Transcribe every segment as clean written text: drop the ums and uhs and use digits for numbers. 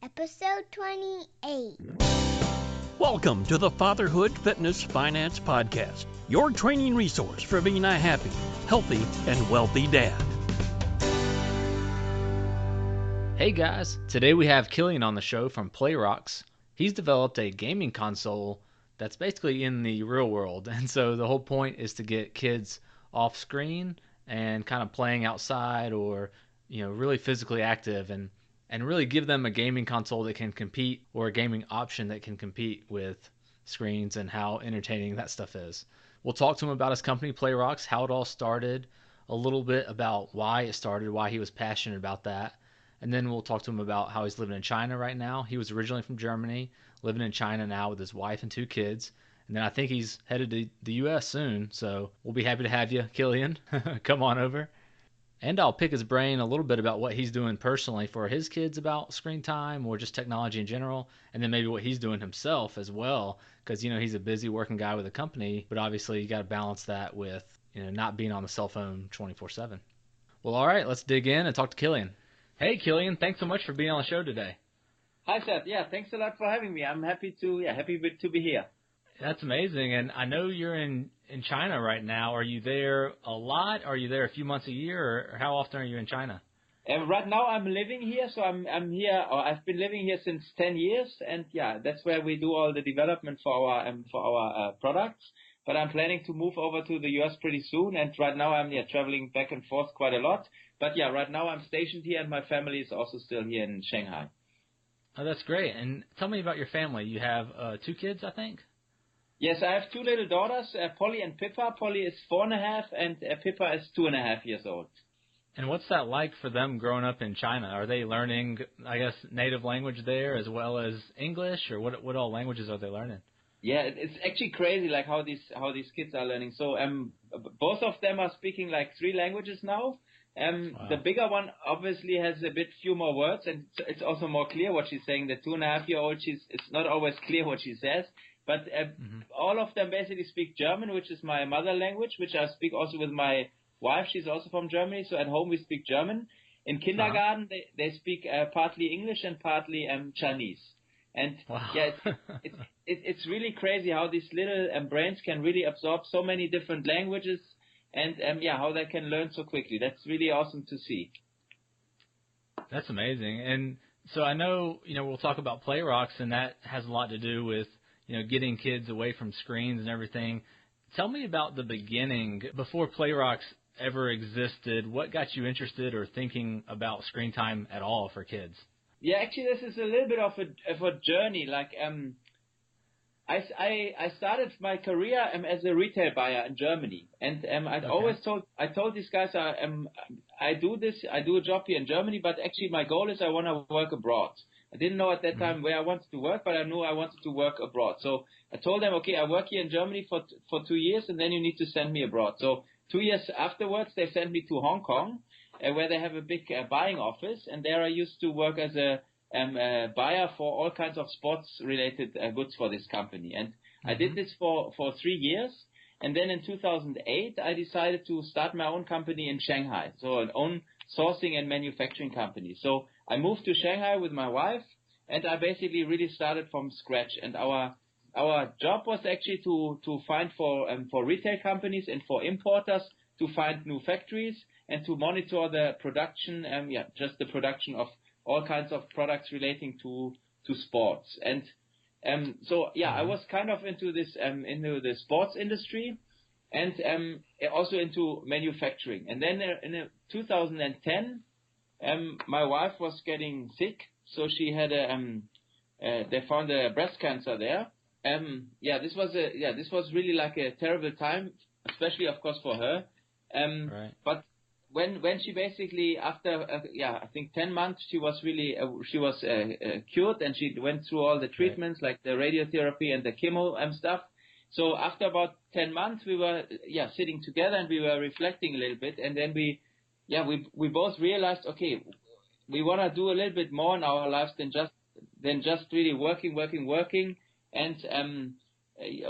Episode 28. Welcome to the Fatherhood Fitness Finance Podcast, your training resource for being a happy, healthy, and wealthy dad. Hey guys, today we have Kilian on the show from PlayRox. He's developed a gaming console that's basically in the real world, and so the whole point is to get kids off screen and kind of playing outside or really physically active and really give them a gaming console that can compete or a gaming option that can compete with screens and how entertaining that stuff is. We'll talk to him about his company PlayRox, how it all started, a little bit about why it started, why he was passionate about that. And then we'll talk to him about how he's living in China right now. He was originally from Germany, living in China now with his wife and 2 kids. And then I think he's headed to the U.S. soon. So we'll be happy to have you, Kilian. Come on over. And I'll pick his brain a little bit about what he's doing personally for his kids about screen time or just technology in general. And then maybe what he's doing himself as well. Because, he's a busy working guy with a company. But obviously you got to balance that with, not being on the cell phone 24/7. Well, all right, let's dig in and talk to Kilian. Hey, Kilian, thanks so much for being on the show today. Hi, Seth. Yeah, thanks a lot for having me. I'm happy to be here. That's amazing. And I know you're in China right now. Are you there a lot? Are you there a few months a year, or how often are you in China? Right now I'm living here, so I'm here. Or I've been living here since 10 years, and yeah, that's where we do all the development for our products. But I'm planning to move over to the US pretty soon, and right now I'm traveling back and forth quite a lot. But yeah, right now I'm stationed here, and my family is also still here in Shanghai. Oh, that's great. And tell me about your family. You have 2 kids, I think? Yes, I have 2 little daughters, Polly and Pippa. Polly is 4.5, and Pippa is 2.5 years old. And what's that like for them growing up in China? Are they learning, I guess, native language there as well as English, or what all languages are they learning? Yeah, it's actually crazy, like how these kids are learning. So both of them are speaking like 3 languages now. Wow. The bigger one obviously has a few more words, and it's also more clear what she's saying. The 2.5-year-old, it's not always clear what she says, but all of them basically speak German, which is my mother language, which I speak also with my wife. She's also from Germany, so at home we speak German. In kindergarten, they speak partly English and partly Chinese. And wow. Yeah, it's really crazy how these little brains can really absorb so many different languages, and how they can learn so quickly. That's really awesome to see. That's amazing. And so I know, we'll talk about PlayRox, and that has a lot to do with, getting kids away from screens and everything. Tell me about the beginning, before PlayRox ever existed. What got you interested or thinking about screen time at all for kids? Yeah, actually, this is a little bit of a journey. Like, I started my career as a retail buyer in Germany, and I told these guys I do a job here in Germany, but actually my goal is I want to work abroad. I didn't know at that time where I wanted to work, but I knew I wanted to work abroad. So I told them, okay, I work here in Germany for 2 years, and then you need to send me abroad. So 2 years afterwards, they sent me to Hong Kong, where they have a big buying office, and there I used to work as a buyer for all kinds of sports-related goods for this company. And I did this for 3 years, and then in 2008, I decided to start my own company in Shanghai, so an own sourcing and manufacturing company. So I moved to Shanghai with my wife, and I basically really started from scratch. And our job was actually to find for retail companies and for importers to find new factories and to monitor the production, just the production of all kinds of products relating to sports. And I was kind of into the sports industry, and also into manufacturing. And then in 2010, my wife was getting sick, so she had they found a breast cancer there. This was really like a terrible time, especially of course for her. Right. But when she basically after I think 10 months she was cured, and she went through all the treatments like the radiotherapy and the chemo and stuff. So after about 10 months we were sitting together and we were reflecting a little bit, and then we both realized, okay, we want to do a little bit more in our lives than just really working and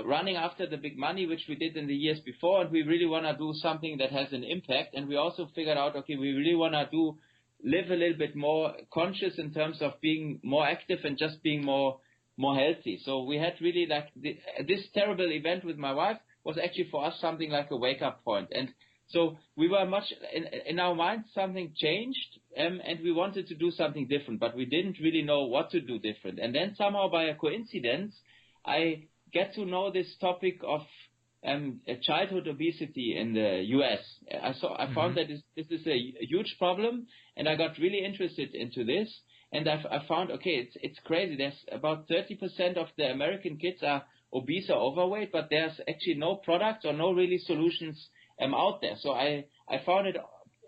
running after the big money, which we did in the years before, and we really want to do something that has an impact. And we also figured out, okay, we really want to do live a little bit more conscious in terms of being more active and just being more healthy. So we had really like this terrible event with my wife was actually for us something like a wake up point. And so we were much in our minds, something changed, and we wanted to do something different, but we didn't really know what to do different. And then somehow by a coincidence, I get to know this topic of childhood obesity in the U.S. I found that this is a huge problem, and I got really interested into this. And I found, okay, it's crazy. There's about 30% of the American kids are obese or overweight, but there's actually no products or no really solutions out there. So I found it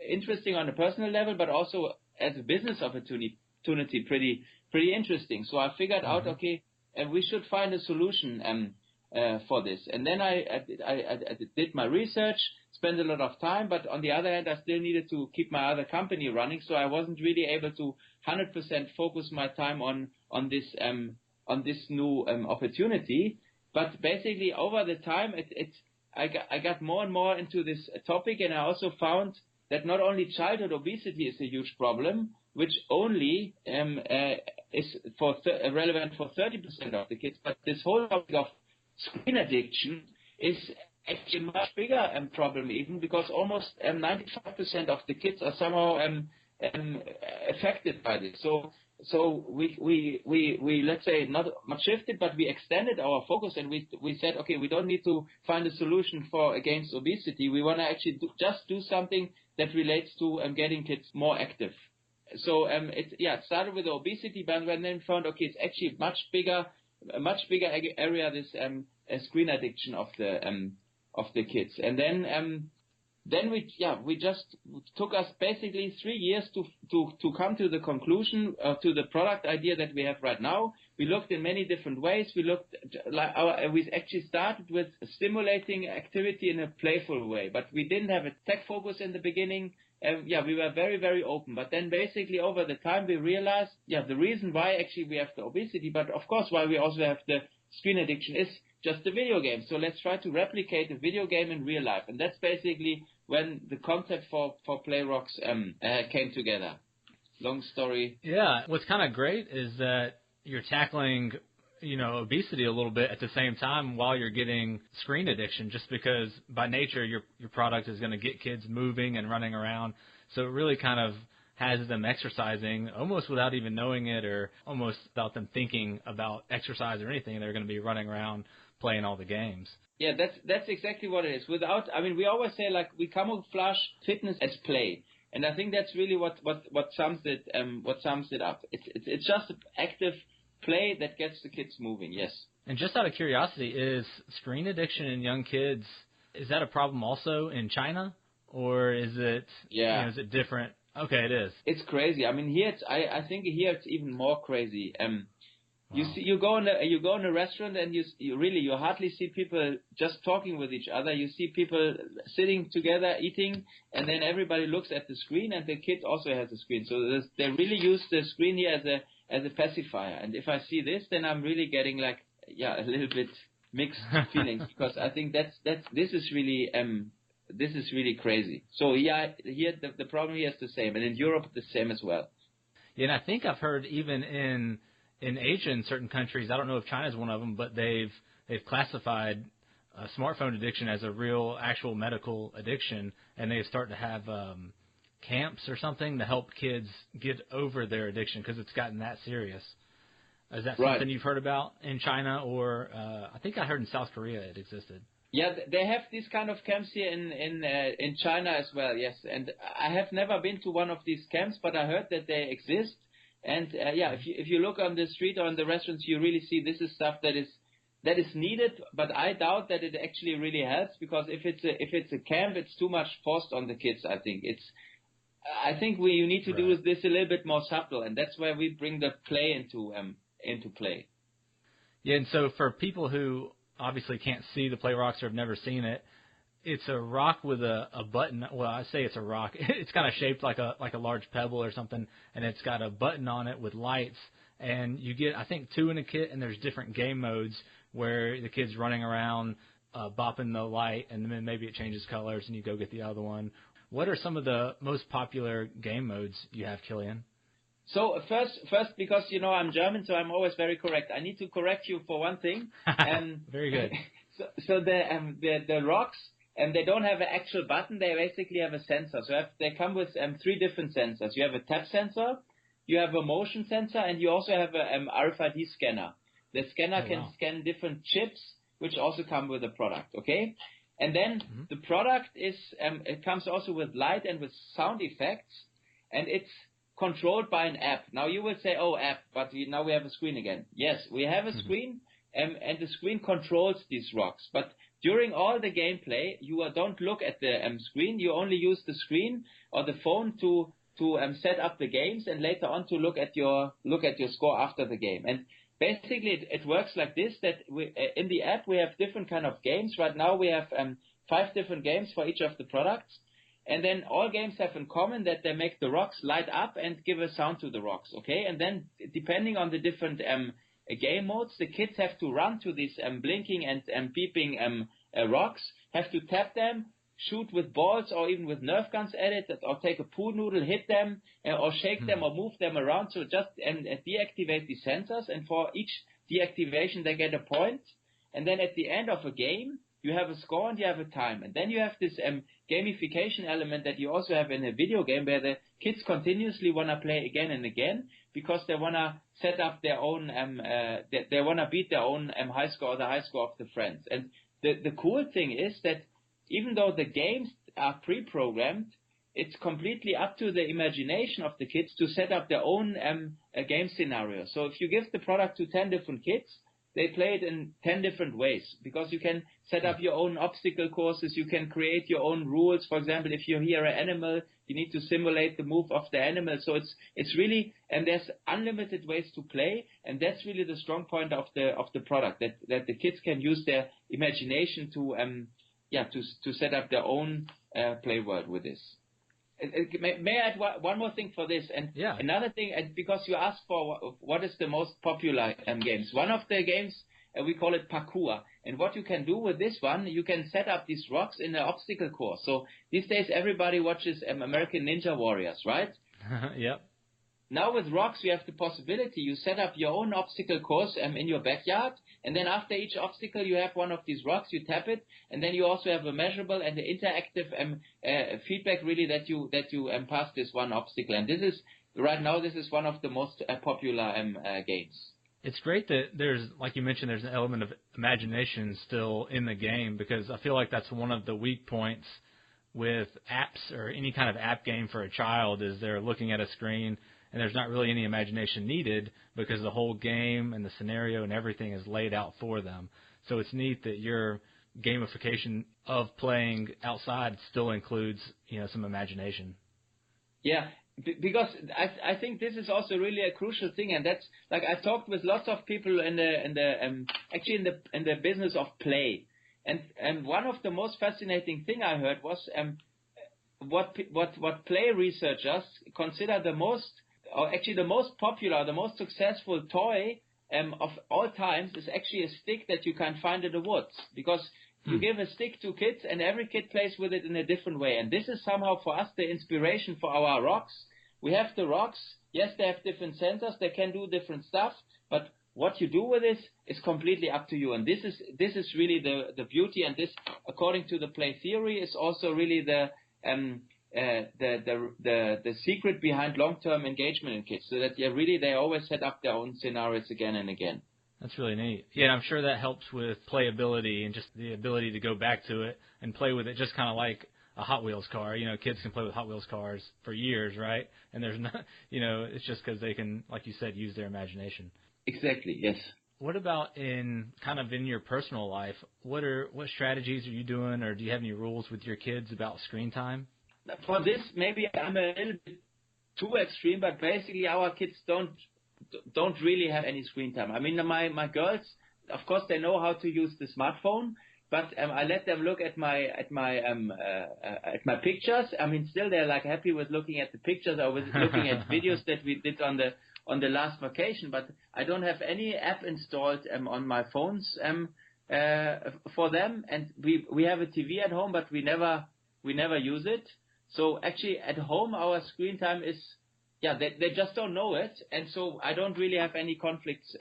interesting on a personal level, but also as a business opportunity pretty interesting. So I figured out, okay, we should find a solution for this. And then I did my research, spent a lot of time, but on the other hand, I still needed to keep my other company running, so I wasn't really able to 100% focus my time on this new opportunity. But basically, over the time, I got more and more into this topic, and I also found that not only childhood obesity is a huge problem, which only is relevant for 30% of the kids, but this whole topic of screen addiction is actually a much bigger problem even, because almost 95% of the kids are somehow affected by this. So we let's say not much shifted, but we extended our focus, and we said, okay, we don't need to find a solution against obesity. We want to actually just do something that relates to getting kids more active. So it started with obesity, but then we found, okay, it's actually a much bigger area, this screen addiction of the kids. And then we just took us basically 3 years to come to the conclusion to the product idea that we have right now. We looked in many different ways. We actually started with stimulating activity in a playful way, but we didn't have a tech focus in the beginning. We were very, very open. But then basically over the time we realized, the reason why actually we have the obesity, but of course why we also have the screen addiction is just the video game. So let's try to replicate a video game in real life. And that's basically when the concept for PlayRox came together. Long story. Yeah, what's kind of great is that you're tackling obesity a little bit at the same time while you're getting screen addiction, just because by nature your product is going to get kids moving and running around. So it really kind of has them exercising almost without even knowing it, or almost without them thinking about exercise or anything. They're going to be running around playing all the games. Yeah, that's exactly what it is. We always say, like, we camouflage fitness as play. And I think that's really what sums it up. It's just active play that gets the kids moving. Yes. And just out of curiosity, is screen addiction in young kids, is that a problem also in China, or is it is it different? Okay, it is. It's crazy. I mean, here I think here it's even more crazy. Wow. You go in a restaurant and you hardly see people just talking with each other. You see people sitting together eating, and then everybody looks at the screen, and the kid also has a screen. So they really use the screen here as a pacifier. And if I see this, then I'm really getting a little bit mixed feelings, because I think this is really crazy. So here the problem here is the same, and in Europe the same as well. Yeah, and I think I've heard even in Asia, in certain countries, I don't know if China's one of them, but they've classified smartphone addiction as a real, actual medical addiction, and they've started to have camps or something to help kids get over their addiction because it's gotten that serious. Is that something you've heard about in China, or I think I heard in South Korea it existed? Yeah, they have these kind of camps here in China as well. Yes, and I have never been to one of these camps, but I heard that they exist. And if you look on the street or in the restaurants, you really see this is stuff that is needed. But I doubt that it actually really helps, because if it's a camp, it's too much forced on the kids. I think you need to do this a little bit more subtle, and that's where we bring the play into play. Yeah, and so for people who obviously can't see the PlayRox or have never seen it, it's a rock with a button. Well, I say it's a rock. It's kind of shaped like a large pebble or something, and it's got a button on it with lights. And you get, I think, 2 in a kit, and there's different game modes where the kid's running around bopping the light, and then maybe it changes colors, and you go get the other one. What are some of the most popular game modes you have, Kilian? So first, because I'm German, so I'm always very correct. I need to correct you for one thing. Very good. So the rocks, they don't have an actual button. They basically have a sensor. So they come with 3 different sensors. You have a tap sensor, you have a motion sensor, and you also have a RFID scanner. The scanner can scan different chips, which also come with the product. Okay, and then the product is it comes also with light and with sound effects, and it's controlled by an app. Now you will say, oh, app, but now we have a screen again. Yes, we have a screen, and the screen controls these rocks. But during all the gameplay, you don't look at the screen. You only use the screen or the phone to set up the games, and later on to look at your score after the game. And basically, it works like this: that in the app we have different kind of games. Right now we have 5 different games for each of the products. And then all games have in common that they make the rocks light up and give a sound to the rocks, okay? And then depending on the different game modes, the kids have to run to these blinking and beeping rocks, have to tap them, shoot with balls or even with Nerf guns at it, or take a pool noodle, hit them, or shake them or move them around. So just deactivate the sensors, and for each deactivation they get a point. And then at the end of a game, you have a score and you have a time. And then you have this gamification element that you also have in a video game, where the kids continuously want to play again and again, because they want to set up their own, they want to beat their own high score or the high score of the friends. And the cool thing is that even though the games are pre-programmed, it's completely up to the imagination of the kids to set up their own game scenario. So if you give the product to 10 different kids, they play it in 10 different ways, because you can set up your own obstacle courses, you can create your own rules. For example, if you hear an animal, you need to simulate the move of the animal. So it's really, and there's unlimited ways to play, and that's really the strong point of the product, that the kids can use their imagination to set up their own play world with this. May I add one more thing for this? And another thing, because you asked for what is the most popular games. One of the games, we call it parkour. And what you can do with this one, you can set up these rocks in an obstacle course. So these days everybody watches American Ninja Warriors, right? Yep. Now with rocks, you have the possibility, you set up your own obstacle course in your backyard, and then after each obstacle you have one of these rocks, you tap it, and then you also have a measurable and an interactive feedback really that you pass this one obstacle. And this is, right now, this is one of the most popular games. It's great that there's, like you mentioned, there's an element of imagination still in the game, because I feel like that's one of the weak points with apps or any kind of app game for a child, is they're looking at a screen and there's not really any imagination needed, because the whole game and the scenario and everything is laid out for them. So it's neat that your gamification of playing outside still includes, some imagination. Yeah, because I think this is also really a crucial thing, and that's, like, I've talked with lots of people in the business of play, and one of the most fascinating thing I heard was what play researchers consider the most popular, the most successful toy of all times is actually a stick that you can find in the woods, because you give a stick to kids and every kid plays with it in a different way. And this is somehow for us the inspiration for our rocks. We have the rocks. Yes, they have different sensors. They can do different stuff. But what you do with this is completely up to you. And this is really the beauty. And this, according to the play theory, is also really the secret behind long-term engagement in kids, so that they always set up their own scenarios again and again. That's really neat. Yeah, I'm sure that helps with playability and just the ability to go back to it and play with it, just kind of like a Hot Wheels car. Kids can play with Hot Wheels cars for years, right? And there's not, it's just because they can, like you said, use their imagination. Exactly, yes. What about in your personal life? What strategies are you doing, or do you have any rules with your kids about screen time? For this, maybe I'm a little bit too extreme, but basically our kids don't really have any screen time. I mean, my girls, of course, they know how to use the smartphone, but I let them look at my pictures. I mean, still they're like happy with looking at the pictures or with looking at videos that we did on the last vacation. But I don't have any app installed on my phones for them. And we have a TV at home, but we never use it. So actually at home, our screen time is, they just don't know it. And so I don't really have any conflicts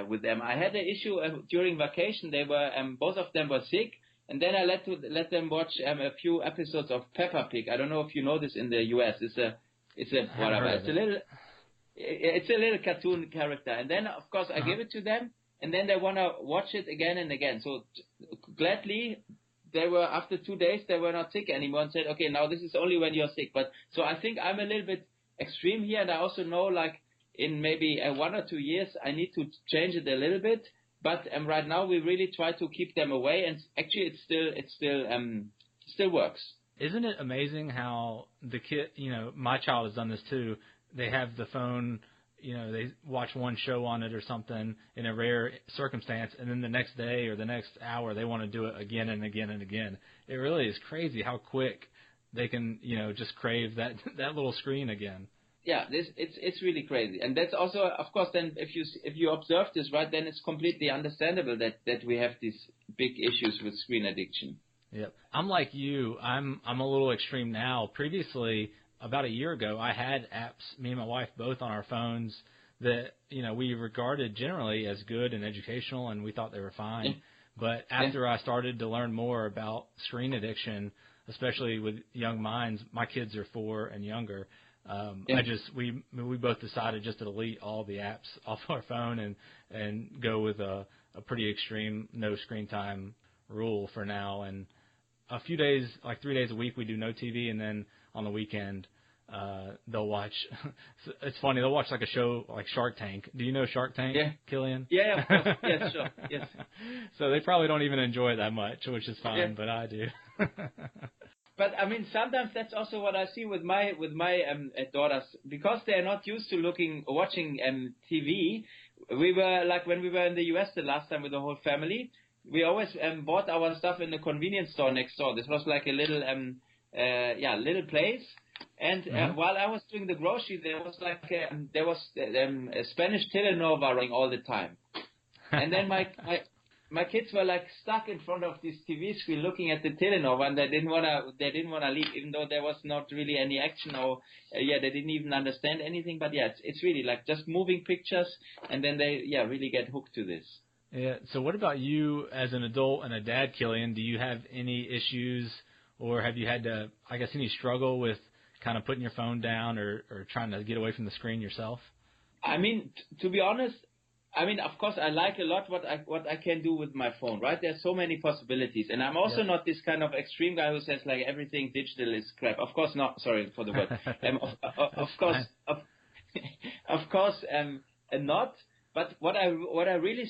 with them. I had an issue during vacation. They were, both of them were sick. And then I let them watch a few episodes of Peppa Pig. I don't know if you know this in the US. It's a little cartoon character. And then of course I give it to them, and then they want to watch it again and again. So gladly, after 2 days, they were not sick anymore and said, okay, now this is only when you're sick. But so I think I'm a little bit extreme here. And I also know, like, in maybe 1 or 2 years, I need to change it a little bit. But right now we really try to keep them away. And actually it still works. Isn't it amazing how the kid, my child has done this too. They have the phone, they watch one show on it or something in a rare circumstance, and then the next day or the next hour they want to do it again and again and again. It really is crazy how quick they can, just crave that little screen again. Yeah, it's really crazy. And that's also, of course, then if you observe this, right, then it's completely understandable that we have these big issues with screen addiction. Yep. I'm like you. I'm a little extreme now. Previously, about a year ago, I had apps, me and my wife both on our phones that, we regarded generally as good and educational, and we thought they were fine. Yeah. But after I started to learn more about screen addiction, especially with young minds, my kids are 4 and younger, we both decided just to delete all the apps off our phone and go with a pretty extreme no screen time rule for now. And a few days, like 3 days a week, we do no TV, and then on the weekend they'll watch. It's funny, they'll watch like a show like Shark Tank. Do you know Shark Tank, Kilian? Yeah, of course. Yes, sure. Yes. So they probably don't even enjoy it that much, which is fine, but I do. But I mean, sometimes that's also what I see with my daughters, because they are not used to watching TV. We were like, when we were in the US the last time with the whole family, we always bought our stuff in the convenience store next door. This was like a little little place. And while I was doing the grocery, there was a Spanish telenovela running all the time. And then my kids were like stuck in front of this TV screen looking at the telenovela, and they didn't wanna leave, even though there was not really any action, or they didn't even understand anything. But it's really like just moving pictures, and then they really get hooked to this. Yeah. So what about you as an adult and a dad, Kilian? Do you have any issues, or have you had to, I guess, any struggle with kind of putting your phone down or trying to get away from the screen yourself? I mean, to be honest, of course, I like a lot what I can do with my phone, right? There's so many possibilities. And I'm also not this kind of extreme guy who says, like, everything digital is crap. Of course not. Sorry for the word. Of course, not. But what I really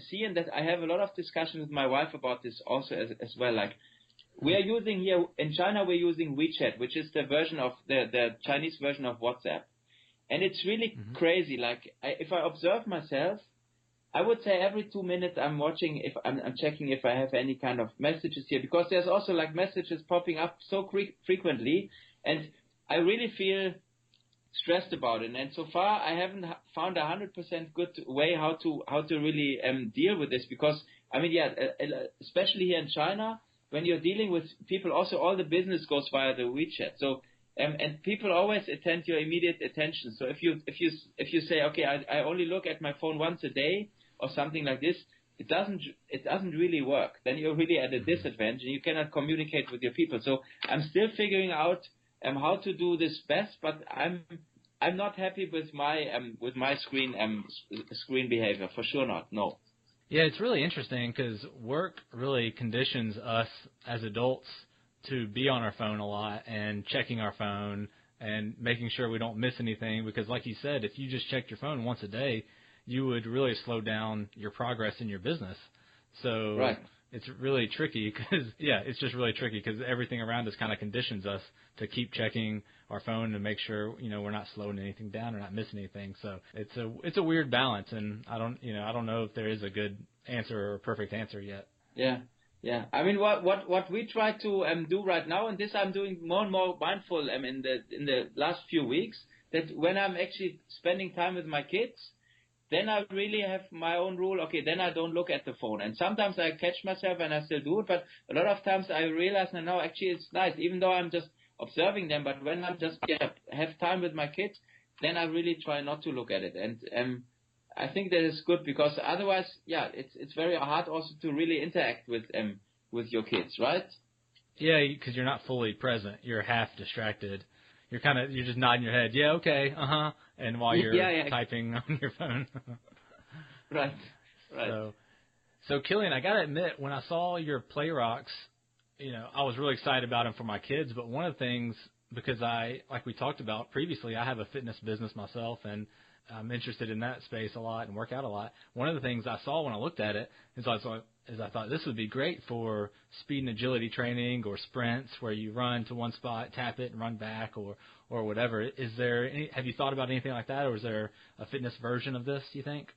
see, and that I have a lot of discussion with my wife about this also as well, like, we are using here in China, we're using WeChat, which is the version of the Chinese version of WhatsApp. And it's really crazy. Like, if I observe myself, I would say every 2 minutes I'm watching, if I'm checking if I have any kind of messages here, because there's also like messages popping up so frequently, and I really feel stressed about it. And so far, I haven't found 100% good way how to really deal with this, because especially here in China, when you're dealing with people, also all the business goes via the WeChat. So and people always attend your immediate attention. So if you say, okay, I only look at my phone once a day or something like this, it doesn't really work. Then you're really at a disadvantage, and you cannot communicate with your people. So I'm still figuring out how to do this best, but I'm not happy with my screen behavior, for sure not. No. Yeah, it's really interesting because work really conditions us as adults to be on our phone a lot and checking our phone and making sure we don't miss anything, because like you said, if you just checked your phone once a day, you would really slow down your progress in your business. So it's really tricky it's just really tricky because everything around us kind of conditions us to keep checking our phone to make sure, we're not slowing anything down or not missing anything. So it's a weird balance, and I don't know if there is a good answer or a perfect answer yet. Yeah. Yeah, I mean, what we try to do right now, and this I'm doing more and more mindful in the last few weeks, that when I'm actually spending time with my kids, then I really have my own rule. Okay, then I don't look at the phone. And sometimes I catch myself and I still do it, but a lot of times I realize now, actually, it's nice, even though I'm just observing them. But when I just have time with my kids, then I really try not to look at it. And I think that is good, because otherwise, it's very hard also to really interact with your kids, right? Yeah, because you're not fully present. You're half distracted. You're just nodding your head. Yeah, okay, and while you're typing on your phone. Right. So Kilian, I gotta admit, when I saw your PlayRox, I was really excited about them for my kids. But one of the things, because like we talked about previously, I have a fitness business myself, and I'm interested in that space a lot and work out a lot. One of the things I saw when I looked at it is I thought this would be great for speed and agility training, or sprints where you run to one spot, tap it, and run back, or whatever. Have you thought about anything like that, or is there a fitness version of this, do you think?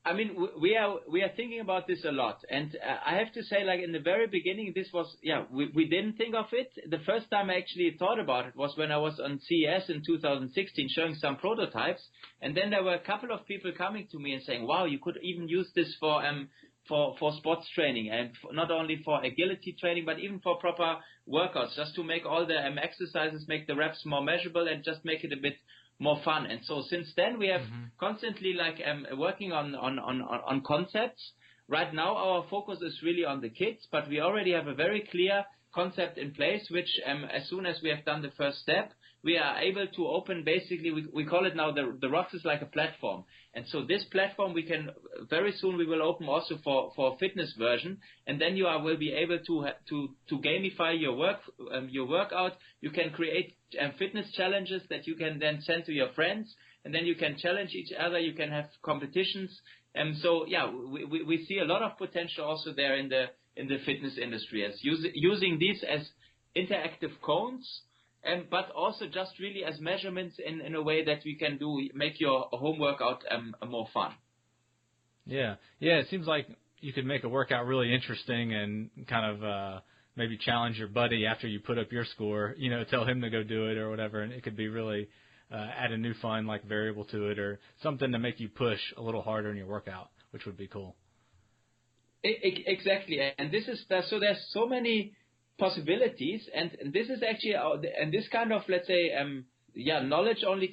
I mean, we are thinking about this a lot, and I have to say, like in the very beginning, this was we didn't think of it. The first time I actually thought about it was when I was on CES in 2016 showing some prototypes, and then there were a couple of people coming to me and saying, "Wow, you could even use this for sports training, and not only for agility training, but even for proper workouts, just to make all the exercises, make the reps more measurable, and just make it a bit more fun." And so since then we have constantly working on concepts. Right now our focus is really on the kids, but we already have a very clear concept in place, which as soon as we have done the first step, we are able to open, basically we call it now the roxs is like a platform. And so this platform we will open also for fitness version, and then you will be able to gamify your workout. You can create fitness challenges that you can then send to your friends, and then you can challenge each other. You can have competitions, and so we see a lot of potential also there in the fitness industry as using these as interactive cones, but also just really as measurements in a way that we can make your home workout more fun. Yeah, it seems like you could make a workout really interesting and kind of maybe challenge your buddy after you put up your score, tell him to go do it or whatever, and it could be really add a new fun variable to it, or something to make you push a little harder in your workout, which would be cool. Exactly, and this is so there's so many possibilities, and this is actually and this kind of, let's say, knowledge only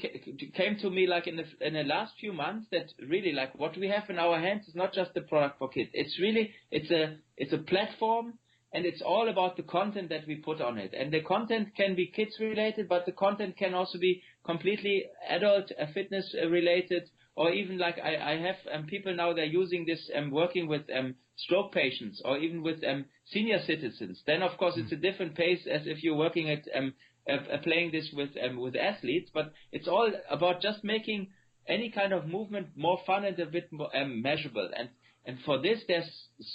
came to me in the last few months, that really what we have in our hands is not just a product for kids. It's really it's a platform, and it's all about the content that we put on it. And the content can be kids related, but the content can also be completely adult fitness related, or even I have people now, they're using this working with stroke patients, or even with senior citizens. Then of course it's a different pace as if you're working at playing this with athletes, but it's all about just making any kind of movement more fun and a bit more measurable. And for this, there's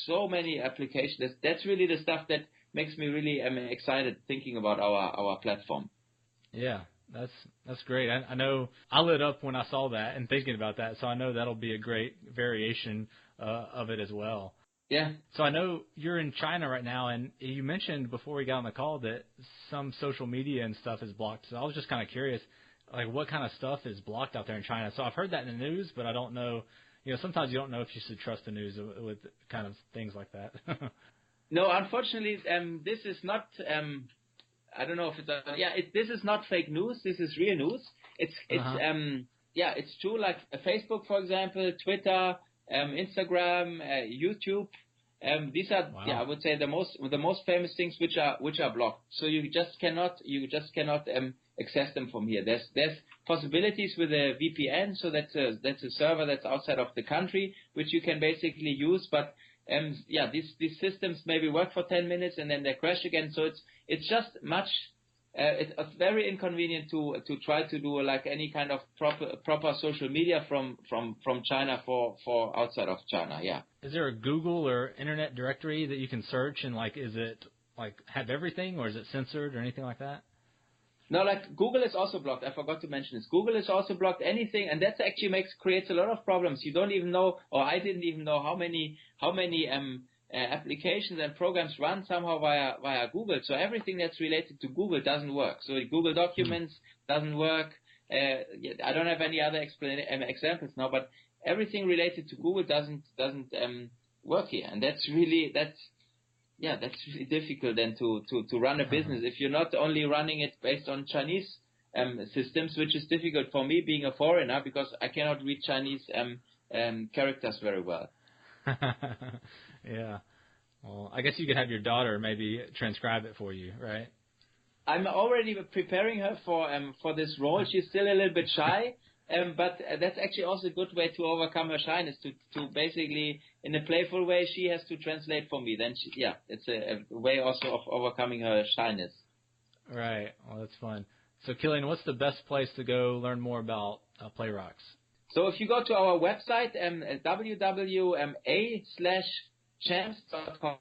so many applications. That's really the stuff that makes me really excited thinking about our platform. Yeah, that's great. I know I lit up when I saw that and thinking about that, so I know that'll be a great variation of it as well. Yeah. So I know you're in China right now, and you mentioned before we got on the call that some social media and stuff is blocked. So I was just kind of curious, what kind of stuff is blocked out there in China? So I've heard that in the news, but I don't know. Sometimes you don't know if you should trust the news with kind of things like that. No, unfortunately, this is not. I don't know if it's. This is not fake news. This is real news. It's true. Like Facebook, for example, Twitter, Instagram, YouTube. These are, I would say the most famous things which are blocked. So you just cannot access them from here. There's possibilities with a VPN, so that's a server that's outside of the country which you can basically use. But these systems maybe work for 10 minutes and then they crash again. So it's just much. It's very inconvenient to try to do any kind of proper social media from China for outside of China. Yeah. Is there a Google or internet directory that you can search and is it have everything, or is it censored or anything like that? No, Google is also blocked. I forgot to mention this. Google is also blocked anything, and that actually creates a lot of problems. You don't even know, or I didn't even know how many applications and programs run somehow via Google. So everything that's related to Google doesn't work. So Google Documents doesn't work. I don't have any other examples now, but everything related to Google doesn't work here, and that's yeah, that's really difficult then to run a business if you're not only running it based on Chinese systems, which is difficult for me being a foreigner because I cannot read Chinese characters very well. Yeah. Well, I guess you could have your daughter maybe transcribe it for you, right? I'm already preparing her for this role. She's still a little bit shy, but that's actually also a good way to overcome her shyness. To basically, in a playful way, she has to translate for me. Then, it's a way also of overcoming her shyness. Right. Well, that's fun. So, Kilian, what's the best place to go learn more about PlayRox? So, if you go to our website, www.a/champs.com.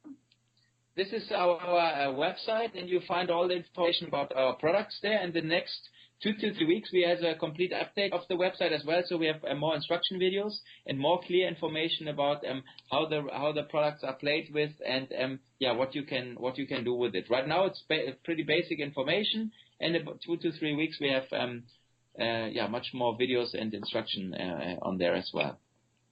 This is our website, and you find all the information about our products there. And the next 2 to 3 weeks, we have a complete update of the website as well. So we have more instruction videos and more clear information about how the products are played with and what you can do with it. Right now, it's pretty basic information, and about 2 to 3 weeks, we have much more videos and instruction on there as well.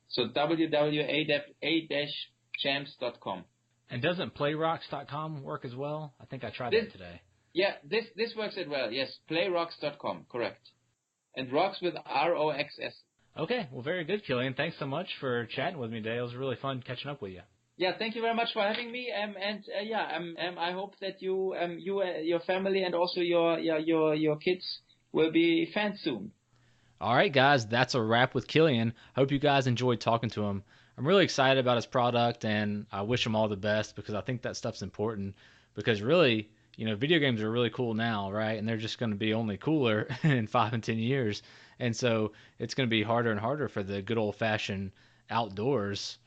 So www.a-champs.com. And doesn't PlayRox.com work as well? I think I tried that today. Yeah, this works as well. Yes, PlayRox.com, correct. And Rox with ROXS. Okay, well, very good, Kilian. Thanks so much for chatting with me today. It was really fun catching up with you. Yeah, thank you very much for having me. I hope that you your family and also your kids will be fans soon. All right, guys, that's a wrap with Kilian. Hope you guys enjoyed talking to him. I'm really excited about his product, and I wish him all the best because I think that stuff's important. Because really, video games are really cool now, right? And they're just going to be only cooler in 5 and 10 years. And so it's going to be harder and harder for the good old-fashioned outdoors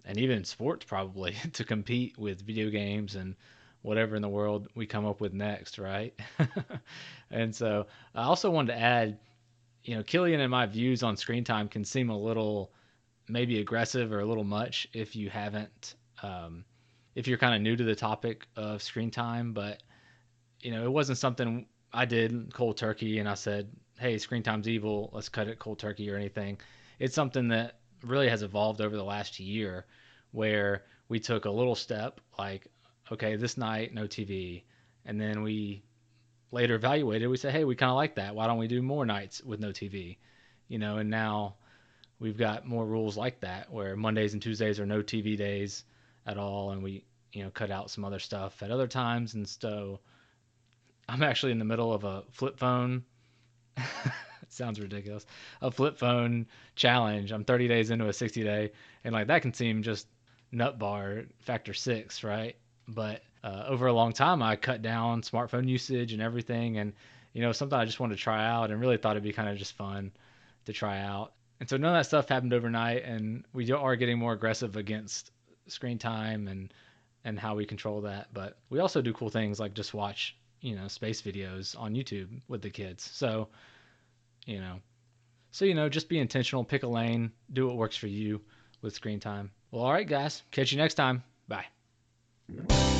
and even sports probably to compete with video games and whatever in the world we come up with next, right? And so I also wanted to add, Kilian and my views on screen time can seem a little maybe aggressive or a little much if you haven't, if you're kind of new to the topic of screen time. But, it wasn't something I did cold turkey and I said, hey, screen time's evil, let's cut it cold turkey or anything. It's something that really has evolved over the last year where we took a little step like, okay, this night, no TV. And then we later evaluated, we said, hey, we kind of like that. Why don't we do more nights with no TV? And now we've got more rules like that where Mondays and Tuesdays are no TV days at all, and we cut out some other stuff at other times. And so I'm actually in the middle of a flip phone it sounds ridiculous, a flip phone challenge. I'm 30 days into a 60-day, and like that can seem just nut bar factor 6, right? But over a long time I cut down smartphone usage and everything, and something I just wanted to try out and really thought it'd be kind of just fun to try out. And so none of that stuff happened overnight, and we are getting more aggressive against screen time and how we control that. But we also do cool things like just watch, space videos on YouTube with the kids. So, just be intentional, pick a lane, do what works for you with screen time. Well, all right, guys. Catch you next time. Bye.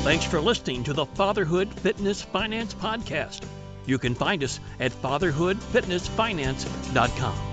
Thanks for listening to the Fatherhood Fitness Finance Podcast. You can find us at fatherhoodfitnessfinance.com.